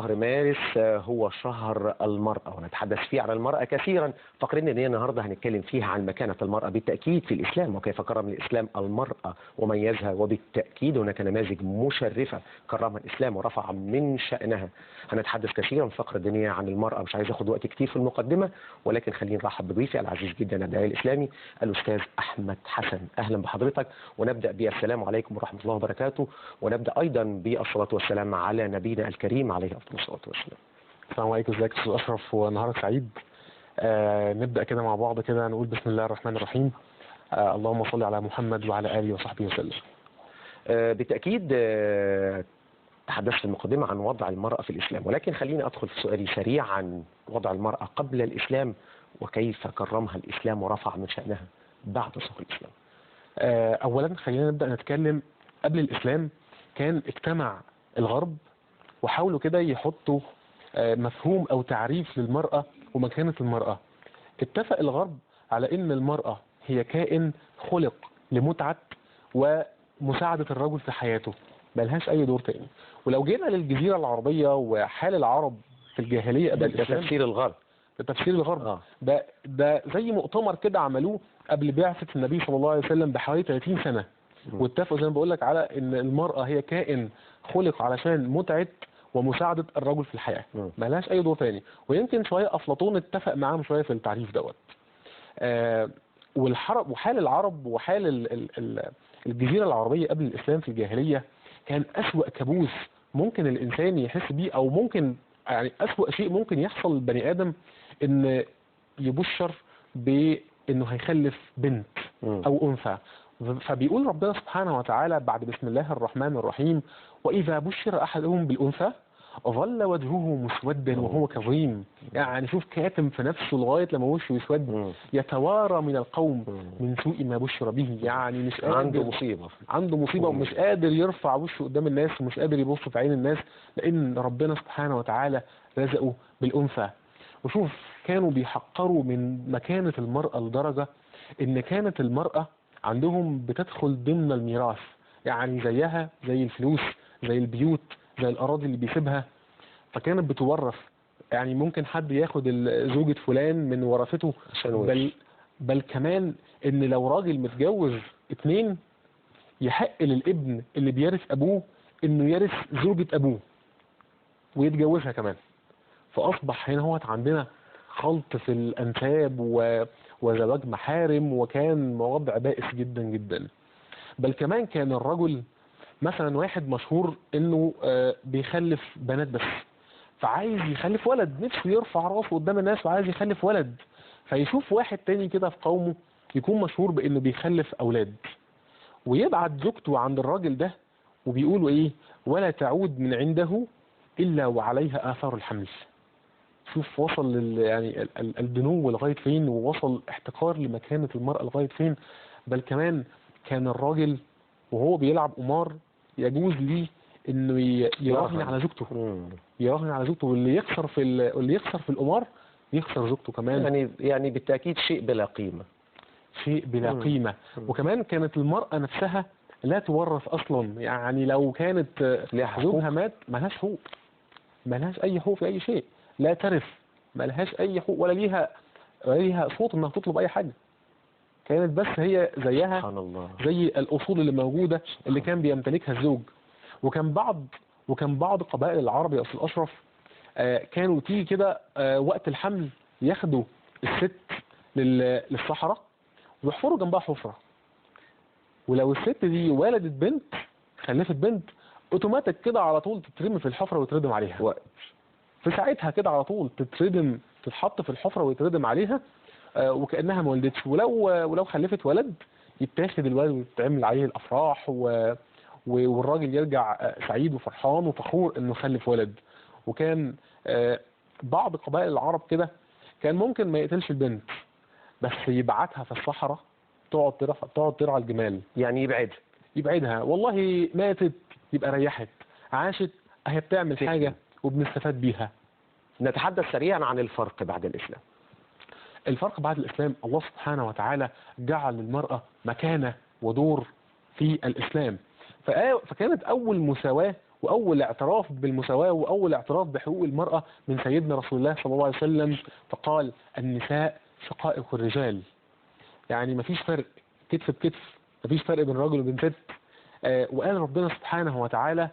شهر مارس هو شهر المرأة، ونتحدث فيه عن المرأة كثيرا. فقرتنا دي النهارده هنتكلم فيها عن مكانة المرأة بالتأكيد في الإسلام، وكيف كرم الإسلام المرأة وميزها، وبالتأكيد هناك نماذج مشرفة كرمها الإسلام ورفع من شأنها. هنتحدث كثيرا في فقرة دينية عن المرأة، مش عايز اخد وقت كتير في المقدمة، ولكن خلينا نرحب بضيفي العزيز جدا الداعية الإسلامي الأستاذ أحمد حسن. أهلا بحضرتك، ونبدأ بالسلام عليكم ورحمة الله وبركاته، ونبدأ أيضا بالصلاة والسلام على نبينا الكريم عليه أفضل الصلاة والسلام. السلام عليكم، ازيك يا استاذ اشرف، ونهارك سعيد. نبدا كده مع بعض كده، نقول بسم الله الرحمن الرحيم. اللهم صل على محمد وعلى اله وصحبه وسلم. بالتأكيد تحدثت في المقدمة عن وضع المرأة في الإسلام، ولكن خليني أدخل في سؤالي سريع عن وضع المرأة قبل الإسلام، وكيف كرمها الإسلام ورفع من شأنها بعد ظهور الإسلام. اولا خلينا نبدا نتكلم. قبل الاسلام كان اجتمع الغرب وحاولوا كده يحطوا مفهوم او تعريف للمرأة ومكانة المرأة. اتفق الغرب على ان المرأة هي كائن خلق لمتعة ومساعدة الرجل في حياته، ملهاش اي دور تاني. ولو جينا للجزيرة العربية وحال العرب في الجاهلية قبل الاسلام، تفسير الغرب. ده تفسير الغرب. ده زي مؤتمر كده عملوه قبل بعثة النبي صلى الله عليه وسلم بحوالي 30 سنة. واتفقوا زي ما بقول لك على ان المرأة هي كائن خلق علشان متعة ومساعدة الرجل في الحياة، ملهاش اي دور تاني. ويمكن شوية افلاطون اتفق معاهم شوية في التعريف دوت. وحال العرب وحال الجزيرة العربية قبل الاسلام في الجاهلية كان اسوأ كابوس ممكن الانسان يحس بيه، او ممكن يعني اسوأ شيء ممكن يحصل للبني ادم، ان يبشر بانه هيخلف بنت او انثى. فبيقول ربنا سبحانه وتعالى بعد بسم الله الرحمن الرحيم: وإذا بشر أحدهم بالأنثى ظل وجهه مسودا وهو كظيم. يعني شوف، كاتم في نفسه لغاية لما وشه يسود، يتوارى من القوم من سوء ما بشر به. يعني مش قادر، عنده مصيبة ومش قادر يرفع وشه قدام الناس، ومش قادر يبص في عين الناس، لأن ربنا سبحانه وتعالى رزقه بالأنثى. وشوف، كانوا بيحقروا من مكانة المرأة لدرجة إن كانت المرأة عندهم بتدخل ضمن الميراث، يعني زيها زي الفلوس، زي البيوت، زي الأراضي اللي بيسيبها، فكانت بتورث. يعني ممكن حد ياخد زوجة فلان من ورثته، بل كمان إن لو راجل متجوز 2 يحق للابن اللي بيرث أبوه إنه يرث زوجة أبوه ويتجوزها كمان. فأصبح هنا هو عندنا خلط في الأنساب وزواج محارم، وكان وضع بائس جدا جدا. بل كمان كان الرجل مثلا واحد مشهور انه بيخلف بنات بس، فعايز يخلف ولد، نفسه يرفع راسه قدام الناس وعايز يخلف ولد، فيشوف واحد تاني كده في قومه يكون مشهور بانه بيخلف اولاد، ويبعت زوجته عند الراجل ده وبيقولوا ايه: ولا تعود من عنده الا وعليها اثار الحمل. شوف وصل يعني الدنو لغاية فين، ووصل احتقار لمكانة المرأة لغاية فين. بل كمان كان الراجل وهو بيلعب قمار يجوز ليه انه يراهن على زوجته، واللي يخسر في القمار يخسر زوجته كمان. يعني بالتأكيد شيء بلا قيمة. وكمان كانت المرأة نفسها لا تورث اصلا، يعني لو كانت زوجها مات ملهاش اي حقوق في اي شيء، لا ترث، ملهاش اي حقوق ولا ليها صوت انها تطلب اي حاجة. كانت بس هي زيها سبحان الله، زي الاصول اللي موجودة اللي كان بيمتلكها الزوج. وكان بعض قبائل العرب يا استاذ اشرف كانوا تيجي كده وقت الحمل ياخدوا الست للصحراء ويحفروا جنبها حفرة، ولو الست دي ولدت بنت، خلفت بنت، اوتوماتيك كده على طول تترمي في الحفرة ويتردم عليها. في ساعتها كده على طول تتحط في الحفرة ويتردم عليها وكأنها ما ولدتش. ولو خلفت ولد يتاخد الولد ويتعمل عليه الأفراح والراجل يرجع سعيد وفرحان وفخور انه خلف ولد. وكان بعض قبائل العرب كده كان ممكن ما يقتلش البنت، بس يبعتها في الصحراء تقعد ترعى الجمال. يعني يبعدها، والله ماتت يبقى ريحت، عاشت هي بتعمل حاجة وبنستفاد بيها. نتحدث سريعا عن الفرق بعد الإسلام. الفرق بعد الإسلام: الله سبحانه وتعالى جعل للمرأة مكانة ودور في الإسلام، فكانت أول مساواة واول اعتراف بالمساواه واول اعتراف بحقوق المراه من سيدنا رسول الله صلى الله عليه وسلم، فقال النساء شقائق الرجال. يعني مفيش فرق، كتف بكتف، مفيش فرق بين راجل وبين ست. وقال ربنا سبحانه وتعالى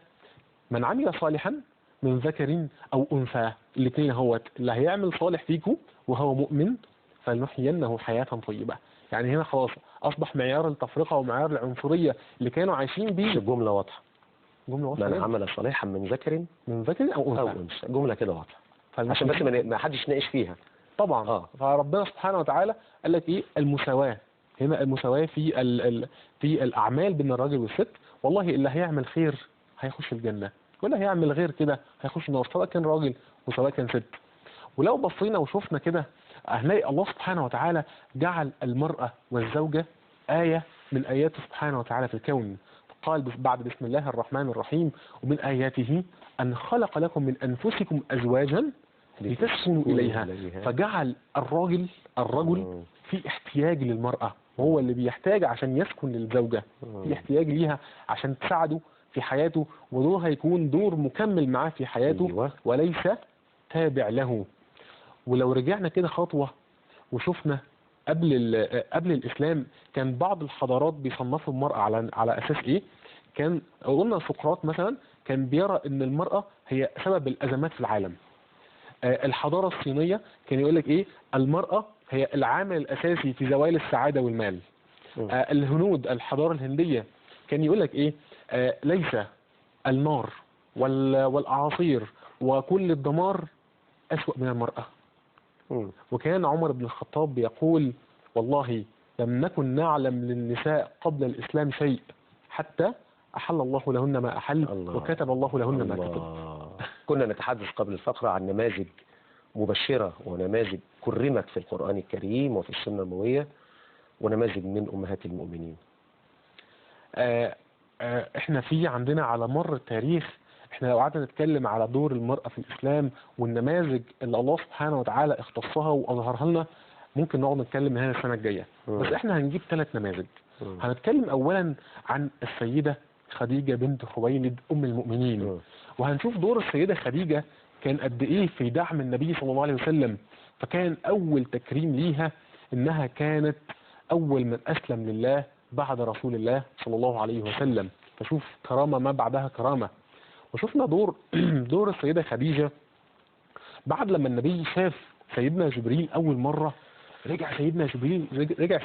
من عمل صالحا من ذكر او انثى، الاثنين اهوت، اللي هيعمل صالح فيكم وهو مؤمن فلنحيينه حياه طيبه. يعني هنا خلاص اصبح معيار التفرقه ومعيار العنصريه اللي كانوا عايشين بيه. الجملة واضحة. جمله واضحه من جدا. عمل صالحا من ذكر من ذكر او أو انثى. أنثى، جملة كده واضحة عشان بس فالمسلمين ما حدش ناقش فيها. طبعا. فربنا سبحانه وتعالى قال لك ايه؟ المساواه. هنا المساواه في في الاعمال بين الراجل والست. والله اللي هيعمل خير هيخش الجنه، واللي هيعمل غير كده هيخش النار، سواء كان راجل وسواء كان ست. ولو بصينا وشفنا كده هنلاقي الله سبحانه وتعالى جعل المرأة والزوجة آية من آياته سبحانه وتعالى في الكون. قال بعد بسم الله الرحمن الرحيم ومن آياته أن خلق لكم من أنفسكم أزواجا لتسكنوا إليها. فجعل الرجل في احتياج للمرأة، وهو اللي بيحتاج عشان يسكن للزوجة، في احتياج ليها عشان تساعده في حياته، ودور هيكون دور مكمل معاه في حياته وليس تابع له. ولو رجعنا كده خطوة وشفنا قبل الإسلام كان بعض الحضارات بيصنفوا المرأة على أساس إيه؟ كان قلنا سقراط مثلا كان بيرى إن المرأة هي سبب الأزمات في العالم. الحضارة الصينية كان يقول لك إيه؟ المرأة هي العامل الأساسي في زوال السعادة والمال. الهنود، الحضارة الهندية كان يقول لك إيه؟ ليس النار والأعاصير وكل الدمار أسوأ من المرأة. وكان عمر بن الخطاب بيقول والله لم نكن نعلم للنساء قبل الإسلام شيء حتى أحل الله لهن ما أحل وكتب الله لهن ما كتب. كنا نتحدث قبل الفقرة عن نماذج مبشرة ونماذج كرمت في القرآن الكريم وفي السنة النبوية ونماذج من أمهات المؤمنين. احنا في عندنا على مر التاريخ، احنا لو قعدنا نتكلم على دور المرأة في الإسلام والنماذج اللي الله سبحانه وتعالى اختصها وأظهرها لنا ممكن نقعد نتكلم من هنا السنة الجاية. بس احنا هنجيب 3 نماذج. هنتكلم أولا عن السيدة خديجة بنت خويلد أم المؤمنين، وهنشوف دور السيدة خديجة كان قد إيه في دعم النبي صلى الله عليه وسلم. فكان أول تكريم ليها إنها كانت أول من أسلم لله بعد رسول الله صلى الله عليه وسلم. فشوف كرامة ما بعدها كرامة. وشفنا دور السيدة خديجة بعد لما النبي شاف سيدنا جبريل أول مرة. رجع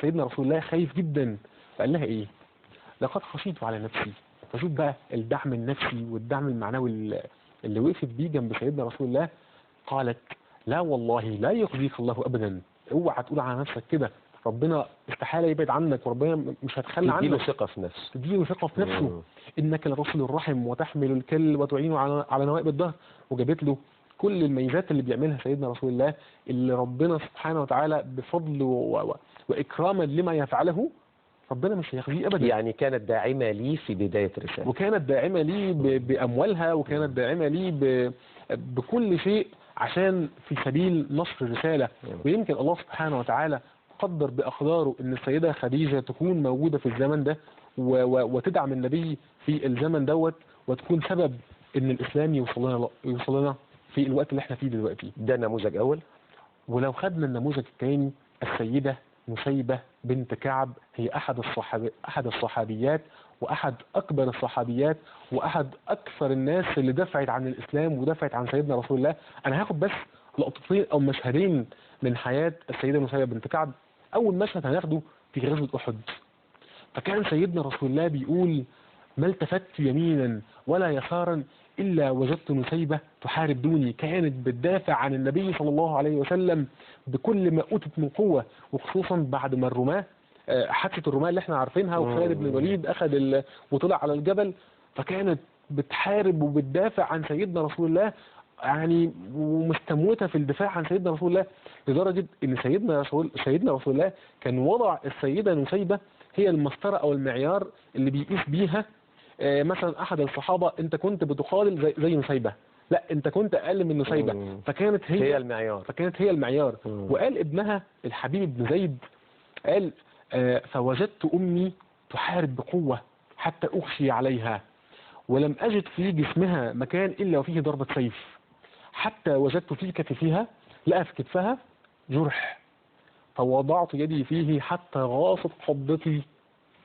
سيدنا رسول الله خايف جدا، فقال لها إيه؟ لقد خشيت على نفسي. فشوف بقى الدعم النفسي والدعم المعنوي اللي وقفت بيه جنب سيدنا رسول الله. قالت لا والله لا يخزيك الله أبدا، اوعى تقول على نفسك كده، ربنا استحالة يبعد عنك وربنا مش هتخلى عنك. تديله ثقة في نفسه. تديله ثقة في نفسه. إنك لرسول الرحم وتحمل الكل وتعين على نوائب الدهر. وجابت له كل الميزات اللي بيعملها سيدنا رسول الله اللي ربنا سبحانه وتعالى بفضل وإكراما لما يفعله ربنا مش هيخزيه أبدا. يعني كانت داعمة لي في بداية الرسالة، وكانت داعمة لي بأموالها، وكانت داعمة لي بكل شيء عشان في سبيل نشر الرسالة. ويمكن الله سبحانه وتعالى قدر بأقداره ان السيدة خديجة تكون موجودة في الزمن ده وتدعم النبي في الزمن دوت، وتكون سبب ان الاسلام يوصل لنا في الوقت اللي احنا فيه دلوقتي. ده نموذج اول. ولو خدنا النموذج الثاني، السيدة نسيبة بنت كعب، هي احد الصحابيات واحد اكبر الصحابيات واحد اكثر الناس اللي دفعت عن الاسلام ودفعت عن سيدنا رسول الله. انا هاخد بس لقطتين او مشهدين من حياة السيدة نسيبة بنت كعب. اول مشهد هناخده في غزوة احد. فكان سيدنا رسول الله بيقول ما التفت يمينا ولا يسارا الا وجدت نسيبة تحارب دوني. كانت بتدافع عن النبي صلى الله عليه وسلم بكل ما اوتت من قوة، وخصوصا بعد ما الرماة حادثة الرماة اللي احنا عارفينها، وخالد بن الوليد اخذ وطلع على الجبل. فكانت بتحارب وبتدافع عن سيدنا رسول الله، يعني ومستموتة في الدفاع عن سيدنا رسول الله، لدرجة ان سيدنا رسول الله كان وضع السيدة نسيبة هي المسطرة او المعيار اللي بيقيس بيها. مثلا احد الصحابة انت كنت بتقاتل زي نسيبة، لا انت كنت اقل من نسيبة. فكانت هي المعيار. وقال ابنها الحبيب بن زيد قال فوجدت امي تحارب بقوة حتى اخشي عليها، ولم أجد في جسمها مكان إلا وفيه ضربة سيف، حتى وجدت في كتفها، لقى في كتفها جرح، فوضعت يدي فيه حتى غاصت قبضتي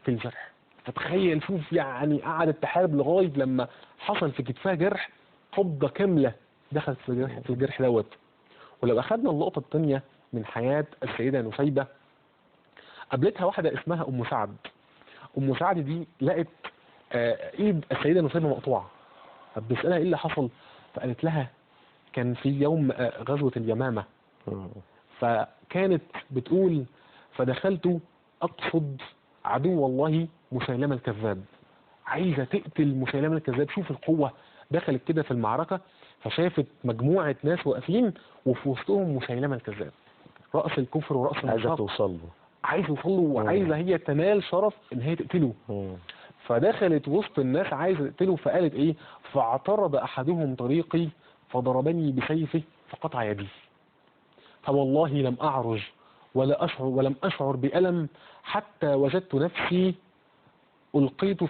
في الجرح. فتخيل، شوف يعني قعدت تحارب لغاية لما حصل في كتفها جرح، قبضة كاملة دخلت في الجرح دوت. ولو أخذنا اللقطة الثانية من حياة السيدة نسيبة، قابلتها واحدة اسمها أم سعد. أم سعد دي لقت إيد السيدة نسيبة مقطوعة، فبتسألها إيه اللي حصل؟ فقالت لها كان في يوم غزوة اليمامة، فكانت بتقول فدخلت أقصد عدو الله مسيلمة الكذاب، عايزة تقتل مسيلمة الكذاب. شوف القوة، دخلت كده في المعركة فشافت مجموعة ناس واقفين وفي وسطهم مسيلمة الكذاب، رأس الكفر ورأس عايزة النفاق، توصل له، عايزة توصل له وعايزة هي تنال شرف ان هي تقتله. فدخلت وسط الناس عايزة تقتله، فقالت ايه؟ فاعترض احدهم طريقي فضربني بسيفه فقطع يدي، فوالله لم اعرج ولم اشعر بألم حتى وجدت نفسي ألقيت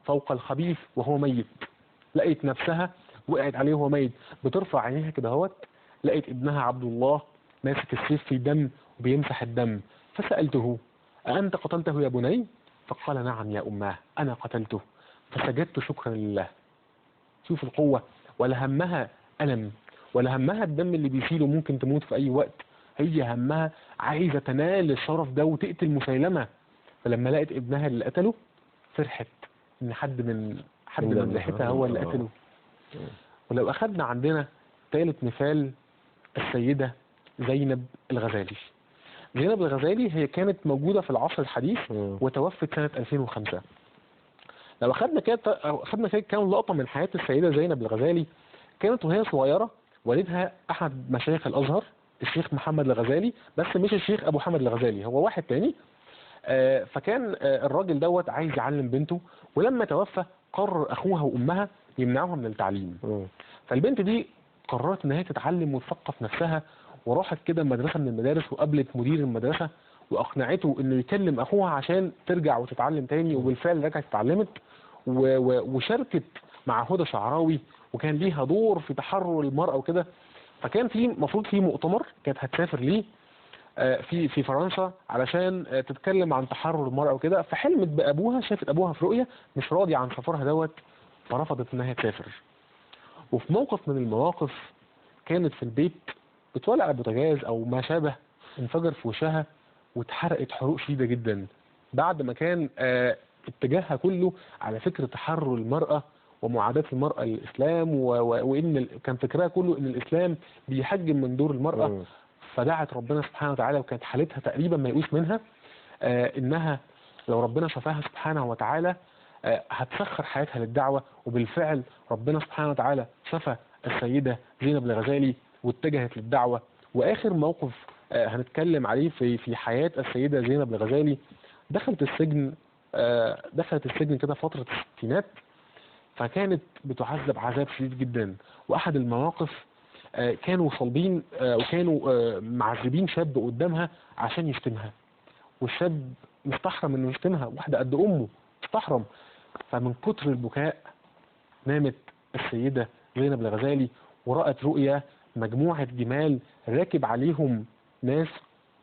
فوق الخبيث وهو ميت. لقيت نفسها وقعت عليه وهو ميت، بترفع عينيها كده اهوت، لقيت ابنها عبد الله ماسك السيف في دم وبيمسح الدم. فسألته أأنت قتلته يا بني؟ فقال نعم يا أماه أنا قتلته. فسجدت شكرا لله. شوف القوة، ولا همها ألم ولا همها الدم اللي بيشيله ممكن تموت في أي وقت، هي همها عايزة تنال الشرف ده وتقتل مسيلمة. فلما لقت ابنها اللي قتله فرحت ان حد من ذبيحتها هو اللي قتله. ولو اخذنا عندنا ثالث مثال، السيدة زينب الغزالي. زينب الغزالي هي كانت موجودة في العصر الحديث وتوفت سنة 2005. لو اخذنا كده كام لقطة من حياة السيدة زينب الغزالي، كانت وهي صغيرة والدها احد مشايخ الازهر الشيخ محمد الغزالي، بس مش الشيخ ابو حمد الغزالي، هو واحد تاني. فكان الراجل دوت عايز يعلم بنته، ولما توفى قرر اخوها وامها يمنعوها من التعليم. فالبنت دي قررت ان هي تتعلم وتثقف نفسها، وراحت كده مدرسة من المدارس وقابلت مدير المدرسة واقنعته انه يكلم اخوها عشان ترجع وتتعلم تاني. وبالفعل رجعت اتعلمت وشاركت مع هدى شعراوي، وكان ليها دور في تحرر المرأة وكده. فكان في مفروض في مؤتمر كانت هتسافر ليه في فرنسا علشان تتكلم عن تحرر المرأة وكده. فحلمت بأبوها، شافت أبوها في رؤية مش راضي عن سفرها دوت، فرفضت إنها تسافر. وفي موقف من المواقف كانت في البيت بتولع بوتاجاز أو ما شابه، انفجر في وشها واتحرقت حروق شديدة جدا، بعد ما كان اتجاهها كله على فكرة تحرر المرأة ومعاداة المرأة للإسلام، وإن كان فكرها كله إن الإسلام بيحجم من دور المرأة. فدعت ربنا سبحانه وتعالى، وكانت حالتها تقريبا ما يقوس منها، انها لو ربنا شفاها سبحانه وتعالى هتسخر حياتها للدعوة. وبالفعل ربنا سبحانه وتعالى شفى السيدة زينب الغزالي واتجهت للدعوة. واخر موقف هنتكلم عليه في حياة السيدة زينب الغزالي، دخلت السجن كده فترة الستينات، فكانت بتعذب عذاب شديد جدا. واحد المواقف كانوا صلبين وكانوا معذبين شاب قدامها عشان يشتمها، والشاب مستحرم انه يشتمها، واحدة قد امه مستحرم. فمن كتر البكاء نامت السيدة زينب الغزالي ورأت رؤيا مجموعة جمال راكب عليهم ناس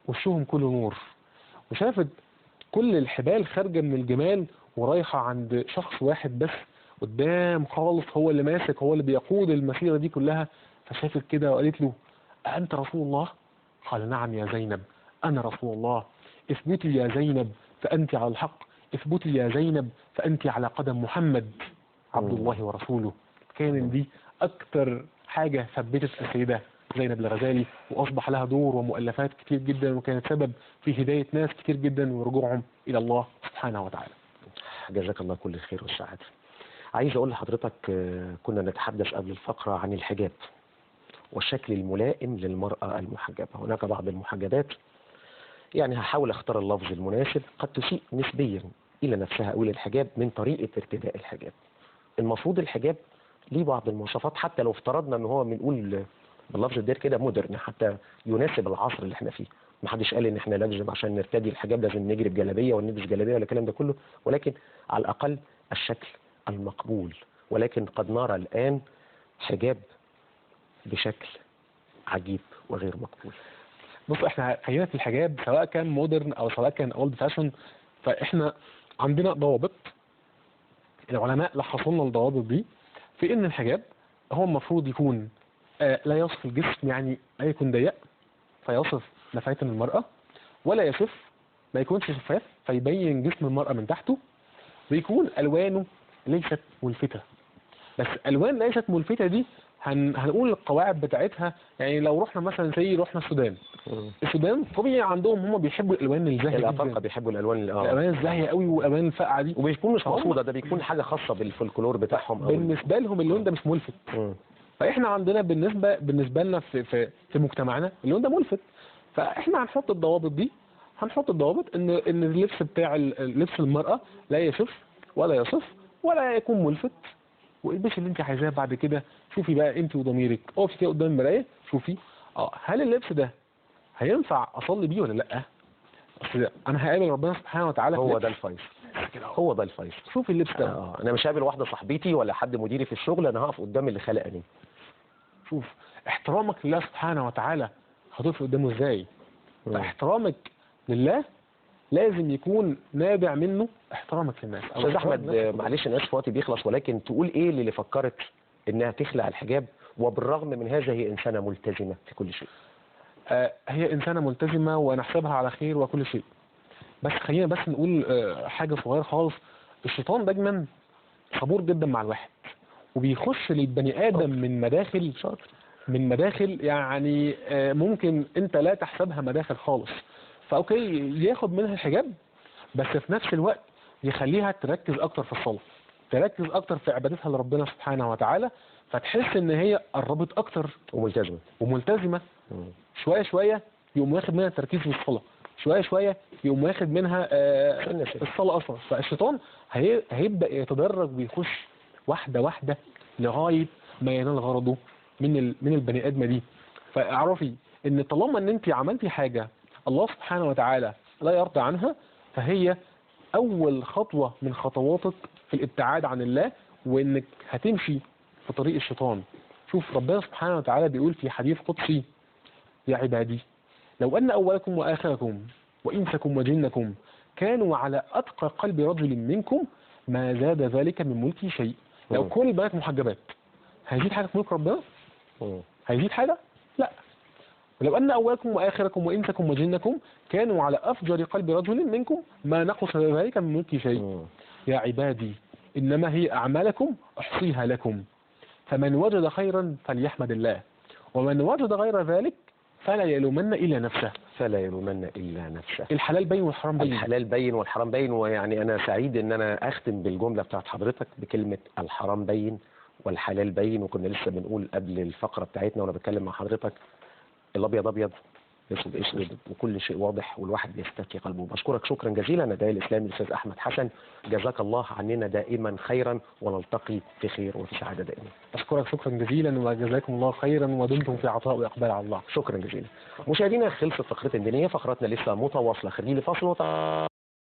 وشهم كله نور، وشافت كل الحبال خارجة من الجمال ورايحة عند شخص واحد بس قدام خالص، هو اللي ماسك، هو اللي بيقود المسيرة دي كلها. فشافت كده وقالت له أأنت رسول الله؟ قال نعم يا زينب أنا رسول الله. اثبتي يا زينب فأنت على الحق، اثبتي يا زينب فأنت على قدم محمد عبد الله ورسوله. كان دي أكتر حاجة ثبتت السيدة زينب الغزالي، وأصبح لها دور ومؤلفات كتير جدا، وكانت سبب في هداية ناس كتير جدا ورجوعهم إلى الله سبحانه وتعالى. جزاك الله كل الخير والسعادة. عايز أقول لحضرتك كنا نتحدث قبل الفقرة عن الحجاب والشكل الملائم للمرأة المحجبة. هناك بعض المحجبات، يعني هحاول اختار اللفظ المناسب، قد تسيء نسبيا إلى نفسها أو للحجاب من طريقة ارتداء الحجاب. المفروض الحجاب ليه بعض المواصفات، حتى لو افترضنا ان هو بنقول باللفظ ده كده مودرن، حتى يناسب العصر اللي احنا فيه. ما حدش قال ان احنا لازم عشان نرتدي الحجاب لازم نجري بجلابيه ونلبس جلابيه ولا الكلام ده كله، ولكن على الاقل الشكل المقبول ولكن قد نرى الآن حجاب بشكل عجيب وغير مقبول. بص، احنا خلينا في الحجاب سواء كان مودرن او سواء كان اولد فاشن، فاحنا عندنا ضوابط. العلماء لخصوا لنا الضوابط دي في ان الحجاب هو المفروض يكون لا يصف الجسم، يعني لا يكون ضيق فيصف مفاتن المرأة، ولا يشف ما يكونش شفاف فيبين جسم المرأة من تحته، ويكون الوانه ليست ملفتة. بس الوان ليست ملفتة دي هنقول القواعد بتاعتها. يعني لو رحنا مثلا رحنا السودان، السودان طبيعي عندهم هم بيحبوا الالوان الزاهيه الافارقه جدا، بيحبوا الالوان الالوان الزاهيه قوي والالوان الفاقعه دي، وبيكون مش مقصوده، ده بيكون حاجه خاصه بالفولكلور بتاعهم. بالنسبه لهم اللون ده مش ملفت. فاحنا عندنا بالنسبه لنا في مجتمعنا اللون ده ملفت. فاحنا هنحط الضوابط دي، هنحط الضوابط ان اللبس بتاع لبس المراه لا يشف ولا يصف ولا يكون ملفت، والبسي اللي انت عايزاه. بعد كده شوفي بقى انت وضميرك، اقفي كده قدام المرايه شوفي هل اللبس ده هينفع اصلي بيه ولا لا. اصل انا هقابل ربنا سبحانه وتعالى. هو ده الفيصل، هو ده الفيصل. شوفي اللبس ده. انا مش هقابل واحده صاحبتي ولا حد مديري في الشغل، انا هقف قدام اللي خلقني. شوف احترامك لله سبحانه وتعالى هتقف قدامه ازاي. فاحترامك لله لازم يكون نابع منه احترامك للناس. استاذ احمد، معلش انا اسف وقتي بيخلص، ولكن تقول ايه اللي فكرت انها تخلع الحجاب وبالرغم من هذا هي انسانه ملتزمه في كل شيء؟ هي انسانه ملتزمه ونحسبها على خير وكل شيء. بس خلينا بس نقول حاجه صغيره خالص. الشيطان دايما صبور جدا مع الواحد، وبيخش للبني ادم من مداخل يعني ممكن انت لا تحسبها مداخل خالص. فاوكي ياخد منها الحجاب، بس في نفس الوقت يخليها تركز اكتر في الصلاه، تركز اكتر في عبادتها لربنا سبحانه وتعالى، فتحس ان هي قربت اكتر وملتزمه. شويه شويه يقوم واخد منها التركيز في الصلاه، شويه شويه يقوم واخد منها الصلاه اصلا. فالشيطان هيبدا يتدرج ويخش واحده واحده لغايه ما ينال غرضه من البني ادمه دي. فاعرفي ان طالما ان انت عملتي حاجه الله سبحانه وتعالى لا يرضى عنها، فهي اول خطوه من خطواتك في الابتعاد عن الله، وانك هتمشي في طريق الشيطان. شوف ربنا سبحانه وتعالى بيقول في حديث قدسي: يا عبادي لو ان اولكم واخركم وانسكم وجنكم كانوا على اتقى قلب رجل منكم ما زاد ذلك من ملكي شيء. لو كل البنات محجبات هيزيد حاجه في ملك ربنا؟ هيزيد حاجه؟ لا. ولو ان اولكم واخركم وانسكم وجنكم كانوا على افجر قلب رجل منكم ما نقص ذلك من ملكي شيء. يا عبادي انما هي اعمالكم احصيها لكم، فمن وجد خيرا فليحمد الله، ومن وجد غير ذلك فلا يلومن الا نفسه. الحلال بين والحرام بين. الحلال بين والحرام بين. ويعني انا سعيد ان انا اختم بالجمله بتاعت حضرتك بكلمه الحرام بين والحلال بين. وكنا لسه بنقول قبل الفقره بتاعتنا وانا بتكلم مع حضرتك: الابيض ابيض، اسود اسود، وكل شيء واضح والواحد بيستكي قلبه. بشكرك شكرا جزيلا الداعي الاسلامي الاستاذ احمد حسن، جزاك الله عننا دائما خيرا، ونلتقي في خير وفي سعاده دائما. اشكرك شكرا جزيلا وجزاكم الله خيرا، ودمتم في عطاء واقبال على الله. شكرا جزيلا. مشاهدينا، خلصت فقرتنا الدينيه، فقرتنا لسه متواصله. خلينا لفاصل